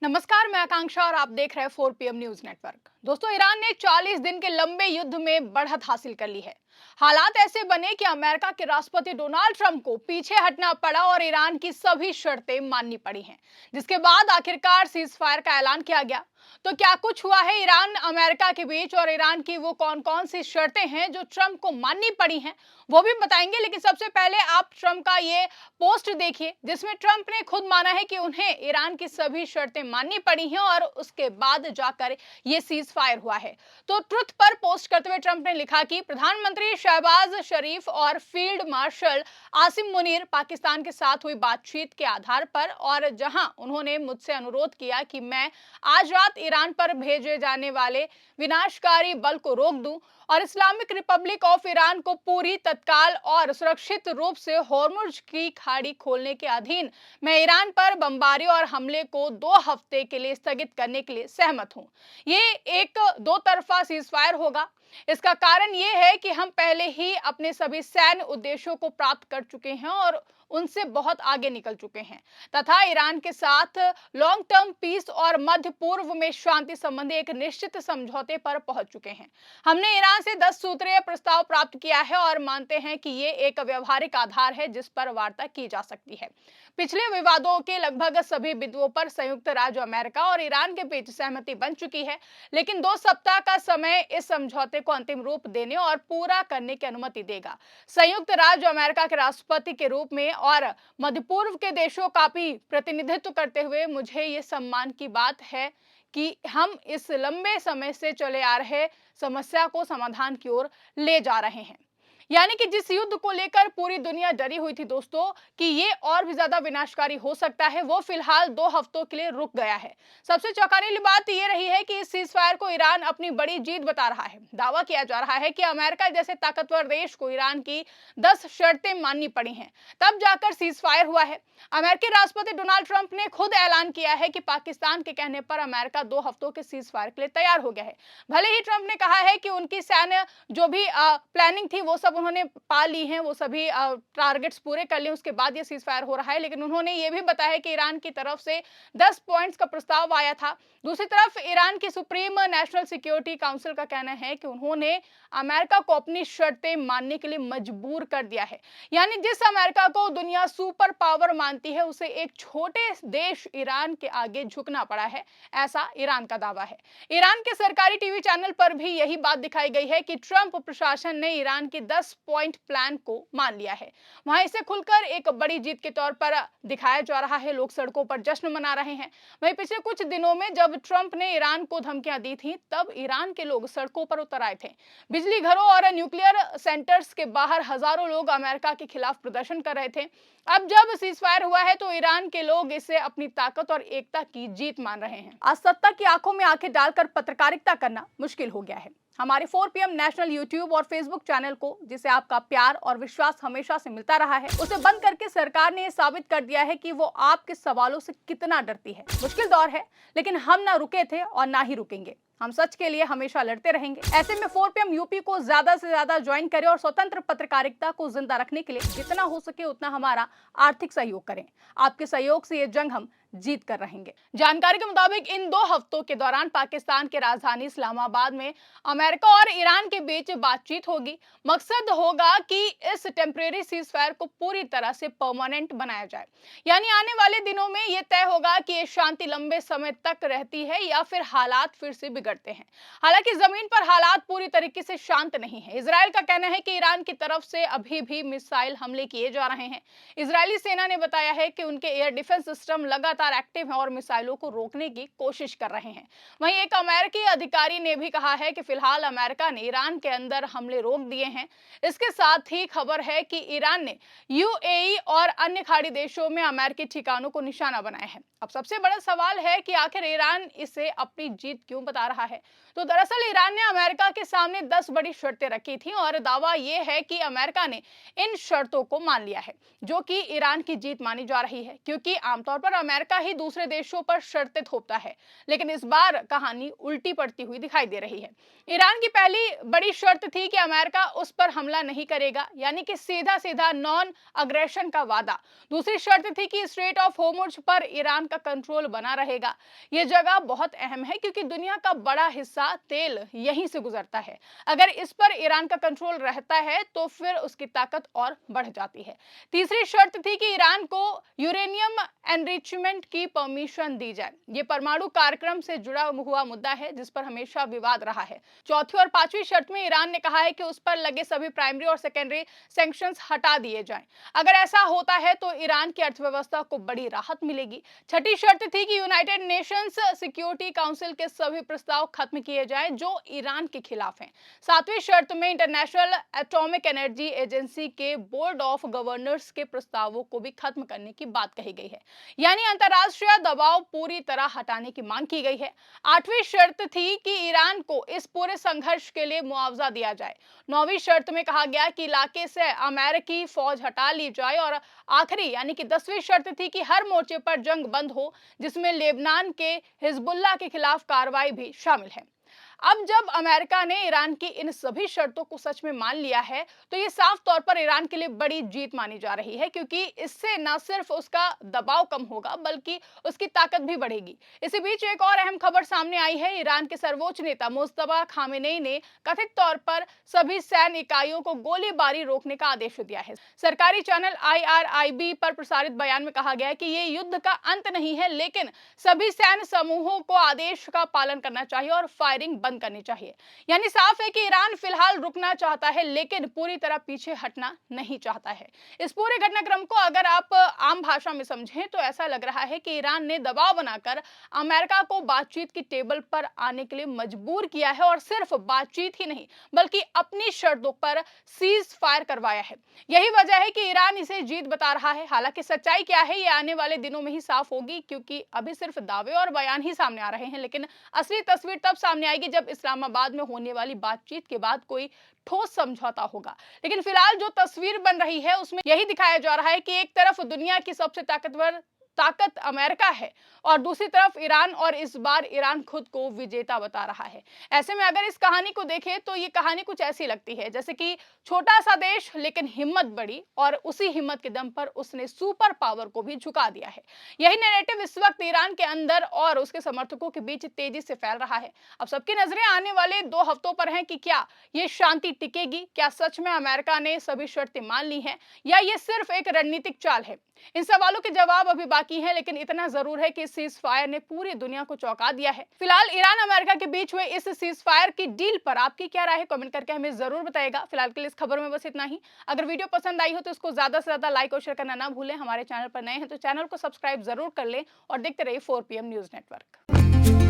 नमस्कार, मैं आकांक्षा और आप देख रहे हैं 4 पीएम न्यूज नेटवर्क। दोस्तों, ईरान ने 40 दिन के लंबे युद्ध में बढ़त हासिल कर ली है। हालात ऐसे बने कि अमेरिका के राष्ट्रपति डोनाल्ड ट्रंप को पीछे हटना पड़ा और ईरान की सभी शर्तें माननी पड़ी हैं, जिसके बाद आखिरकार सीज फायर का ऐलान किया गया। तो क्या कुछ हुआ है ईरान अमेरिका के बीच और ईरान की वो कौन कौन सी शर्तें हैं जो ट्रंप को माननी पड़ी हैं, वो भी बताएंगे। लेकिन सबसे पहले आप ट्रंप का ये पोस्ट देखिए, जिसमें ट्रंप ने खुद माना है कि उन्हें ईरान की सभी शर्तें माननी पड़ी हैं और उसके बाद जाकर ये सीज फायर हुआ है। तो ट्रुथ पर पोस्ट करते हुए ट्रंप ने लिखा कि प्रधानमंत्री शहबाज शरीफ और फील्ड मार्शल आसिम मुनीर पाकिस्तान के साथ हुई बातचीत के आधार पर, और जहां उन्होंने मुझसे अनुरोध किया कि मैं आज रात ईरान पर भेजे जाने वाले विनाशकारी बल को रोक दूं और इस्लामिक रिपब्लिक ऑफ ईरान को पूरी तत्काल और सुरक्षित रूप से होर्मुज की खाड़ी खोलने के अधीन मैं ईरान पर बमबारी और हमले को 2 हफ्ते के लिए स्थगित करने के लिए सहमत हूं। ये एक दो तरफा सीजफायर होगा। इसका कारण ये है कि हम पहले ही अपने सभी सैन्य उद्देश्यों को प्राप्त कर चुके हैं और उनसे बहुत आगे निकल चुके हैं तथा ईरान के साथ लॉन्ग टर्म पीस और मध्य पूर्व में शांति संबंधी एक निश्चित समझौते पर पहुंच चुके हैं। हमने ईरान से 10 सूत्रीय प्रस्ताव प्राप्त किया है और मानते हैं कि ये एक व्यवहारिक आधार है जिस पर वार्ता की जा सकती है। पिछले विवादों के लगभग सभी बिंदुओं पर संयुक्त राज्य अमेरिका और ईरान के बीच सहमति बन चुकी है, लेकिन 2 सप्ताह का समय इस समझौते को अंतिम रूप देने और पूरा करने की अनुमति देगा। संयुक्त राज्य अमेरिका के राष्ट्रपति के रूप में और मध्य पूर्व के देशों का भी प्रतिनिधित्व करते हुए मुझे ये सम्मान की बात है कि हम इस लंबे समय से चले आ रहे समस्या को समाधान की ओर ले जा रहे हैं। यानी कि जिस युद्ध को लेकर पूरी दुनिया डरी हुई थी दोस्तों कि ये और भी ज्यादा विनाशकारी हो सकता है, वो फिलहाल 2 हफ्तों के लिए रुक गया है। सबसे चौंकाने वाली बात ये रही है कि इस सीजफायर को ईरान अपनी बड़ी जीत बता रहा है। दावा किया जा रहा है कि अमेरिका जैसे ताकतवर देश को ईरान की 10 शर्तें माननी पड़ी हैं, तब जाकर सीजफायर हुआ है। अमेरिकी राष्ट्रपति डोनाल्ड ट्रंप ने खुद ऐलान किया है कि पाकिस्तान के कहने पर अमेरिका 2 हफ्तों के सीजफायर के लिए तैयार हो गया है। भले ही ट्रंप ने कहा है कि उनकी सैन्य जो भी प्लानिंग थी वो सब उन्होंने पा ली हैं, वो सभी टारगेट्स पूरे कर लिए, उसके बाद ये सीज फायर हो रहा है। लेकिन उन्होंने ये भी बताया कि ईरान की तरफ से 10 पॉइंट्स का प्रस्ताव आया था। दूसरी तरफ ईरान की सुप्रीम नेशनल सिक्योरिटी काउंसिल का कहना है कि उन्होंने अमेरिका को अपनी शर्तें मानने के लिए मजबूर कर दिया है। यानी जिस अमेरिका को दुनिया सुपर पावर मानती है, उसे एक छोटे देश ईरान के आगे झुकना पड़ा है, ऐसा ईरान का दावा है। ईरान के सरकारी टीवी चैनल पर भी यही बात दिखाई गई है कि ट्रंप प्रशासन ने ईरान की 10 पॉइंट प्लान को मान लिया है। वहां इसे खुलकर एक बड़ी जीत के तौर पर दिखाया जा रहा है। लोग सड़कों पर जश्न मना रहे हैं। वहीं पिछले कुछ दिनों में जब ट्रंप ने ईरान को धमकियां दी थी, तब ईरान के लोग सड़कों पर उतर आए थे। बिजली घरों और न्यूक्लियर सेंटर्स के बाहर हजारों लोग अमेरिका के खिलाफ प्रदर्शन कर रहे थे। अब जब सीजफायर हुआ है तो ईरान के लोग इसे अपनी ताकत और एकता की जीत मान रहे हैं। आज सत्ता की आंखों में आंखें डालकर पत्रकारिता करना मुश्किल हो गया है। हमारे 4 पीएम नेशनल यूट्यूब और फेसबुक चैनल को, जिसे आपका प्यार और विश्वास हमेशा से मिलता रहा है, उसे बंद करके सरकार ने यह साबित कर दिया है कि वो आपके सवालों से कितना डरती है। मुश्किल दौर है, लेकिन हम ना रुके थे और ना ही रुकेंगे। हम सच के लिए हमेशा लड़ते रहेंगे। ऐसे में 4 पीएम यूपी को ज्यादा से ज्यादा ज्वाइन करें और स्वतंत्र पत्रकारिता को जिंदा रखने के लिए जितना हो सके उतना हमारा आर्थिक सहयोग करें। आपके सहयोग से ये जंग हम जीत कर रहेंगे। जानकारी के मुताबिक इन 2 हफ्तों के दौरान पाकिस्तान के राजधानी इस्लामाबाद में अमेरिका और ईरान के बीच बातचीत होगी। मकसद होगा कि इस टेम्परेरी सीजफायर को पूरी तरह से परमानेंट बनाया जाए। यानी आने वाले दिनों में यह तय होगा कि ये शांति लंबे समय तक रहती है या फिर हालात फिर से बिगड़ते हैं। हालांकि जमीन पर हालात पूरी तरीके से शांत नहीं है। इजराइल का कहना है कि ईरान की तरफ से अभी भी मिसाइल हमले किए जा रहे हैं। इजरायली सेना ने बताया है कि उनके एयर डिफेंस सिस्टम लगातार एक्टिव हैं और मिसाइलों को रोकने की कोशिश कर रहे हैं। वहीं एक अमेरिकी अधिकारी ने भी कहा है कि फिलहाल अमेरिका ने ईरान के अंदर हमले रोक दिए हैं। इसके साथ ही खबर है कि ईरान ने यूएई और अन्य खाड़ी देशों में अमेरिकी ठिकानों को निशाना बनाया है। अब सबसे बड़ा सवाल है कि आखिर ईरान इसे अपनी जीत क्यों बता रहा है। तो दरअसल ईरान ने अमेरिका के सामने 10 बड़ी शर्तें रखी थी और दावा यह है कि अमेरिका ने इन शर्तों को मान लिया है, जो कि ईरान की जीत मानी जा रही है, क्योंकि आमतौर पर अमेरिका अमेरिका ही दूसरे देशों पर शर्तें थोपता है, लेकिन इस बार कहानी उल्टी पड़ती हुई दिखाई दे रही है। ईरान की पहली बड़ी शर्त थी कि अमेरिका उस पर हमला नहीं करेगा, यानी कि सीधा सीधा नॉन अग्रेशन का वादा। दूसरी शर्त थी कि स्ट्रेट ऑफ होर्मुज पर ईरान का कंट्रोल बना रहेगा। यह जगह बहुत अहम है क्योंकि दुनिया का बड़ा हिस्सा तेल यहीं से गुजरता है। अगर इस पर ईरान का कंट्रोल रहता है तो फिर उसकी ताकत और बढ़ जाती है। तीसरी शर्त थी कि ईरान को यूरेनियम एनरिचमेंट की परमिशन दी जाए। यह परमाणु कार्यक्रम से जुड़ा हुआ मुद्दा है जिस पर हमेशा विवाद रहा है। चौथी और पांचवी शर्त में ईरान ने कहा है कि उस पर लगे सभी प्राइमरी और सेकेंडरी सैंक्शंस हटा दिए जाएं। अगर ऐसा होता है तो ईरान की अर्थव्यवस्था को बड़ी राहत मिलेगी। छठी शर्त थी कि यूनाइटेड नेशंस सिक्योरिटी काउंसिल के सभी प्रस्ताव खत्म किए जाएं जो ईरान के खिलाफ हैं। सातवीं शर्त में इंटरनेशनल एटॉमिक एनर्जी एजेंसी के बोर्ड ऑफ गवर्नर्स के प्रस्तावों को भी खत्म करने की बात कही गई है, यानी अंतरराष्ट्रीय दबाव पूरी तरह हटाने की मांग की गई है। आठवीं शर्त थी कि ईरान को इस पूरे संघर्ष के लिए मुआवजा दिया जाए। नौवीं शर्त में कहा गया कि इलाके से अमेरिकी फौज हटा ली जाए और आखिरी यानी कि 10वीं शर्त थी कि हर मोर्चे पर जंग बंद हो, जिसमें लेबनान के हिजबुल्लाह के खिलाफ कार्रवाई भी शामिल है। अब जब अमेरिका ने ईरान की इन सभी शर्तों को सच में मान लिया है तो ये साफ तौर पर ईरान के लिए बड़ी जीत मानी जा रही है, क्योंकि इससे न सिर्फ उसका दबाव कम होगा बल्कि उसकी ताकत भी बढ़ेगी। इसी बीच एक और अहम खबर सामने आई है। ईरान के सर्वोच्च नेता मुस्तफा खामेनेई ने कथित तौर पर सभी सैन्य इकाइयों को गोलीबारी रोकने का आदेश दिया है। सरकारी चैनल IRIB पर प्रसारित बयान में कहा गया है कि ये युद्ध का अंत नहीं है, लेकिन सभी सैन्य समूहों को आदेश का पालन करना चाहिए और फायरिंग बंद करनी चाहिए। यानी साफ है कि ईरान फिलहाल रुकना चाहता है लेकिन पूरी तरह पीछे हटना नहीं चाहता है। इस पूरे घटनाक्रम को अगर आप आम भाषा में समझें तो ऐसा लग रहा है कि ईरान ने दबाव बनाकर अमेरिका को बातचीत की टेबल पर आने के लिए मजबूर किया है और सिर्फ बातचीत ही नहीं बल्कि अपनी शर्तों पर सीज फायर करवाया है। यही वजह है कि ईरान इसे जीत बता रहा है। हालांकि सच्चाई क्या है ये आने वाले दिनों में ही साफ होगी, क्योंकि अभी सिर्फ दावे और बयान ही सामने आ रहे हैं, लेकिन असली तस्वीर तब सामने आएगी जब इस्लामाबाद में होने वाली बातचीत के बाद कोई ठोस समझौता होगा। लेकिन फिलहाल जो तस्वीर बन रही है उसमें यही दिखाया जा रहा है कि एक तरफ दुनिया की सबसे ताकत अमेरिका है और दूसरी तरफ ईरान, और इस बार ईरान खुद को विजेता बता रहा है। ऐसे में अगर इस कहानी को देखें तो ये कहानी कुछ ऐसी लगती है जैसे कि छोटा सा देश लेकिन हिम्मत बड़ी, और उसी हिम्मत के दम पर उसने सुपर पावर को भी झुका दिया है। यही नैरेटिव इस वक्त ईरान के अंदर और उसके समर्थकों के बीच तेजी से फैल रहा है। अब सबकी नजरें आने वाले 2 हफ्तों पर हैं कि क्या ये शांति टिकेगी, क्या सच में अमेरिका ने सभी शर्तें मान ली हैं, या ये सिर्फ एक रणनीतिक चाल है। इन सवालों के जवाब अभी बाकी हैं, लेकिन इतना जरूर है कि सीज फायर ने पूरी दुनिया को चौंका दिया है। फिलहाल ईरान अमेरिका के बीच हुए इस सीज फायर की डील पर आपकी क्या राय है, कमेंट करके हमें जरूर बताइएगा। फिलहाल के लिए इस खबर में बस इतना ही। अगर वीडियो पसंद आई हो तो इसको ज्यादा से ज्यादा लाइक और शेयर करना ना भूलें। हमारे चैनल पर नए हैं तो चैनल को सब्सक्राइब जरूर कर लें और देखते रहिए 4PM न्यूज नेटवर्क।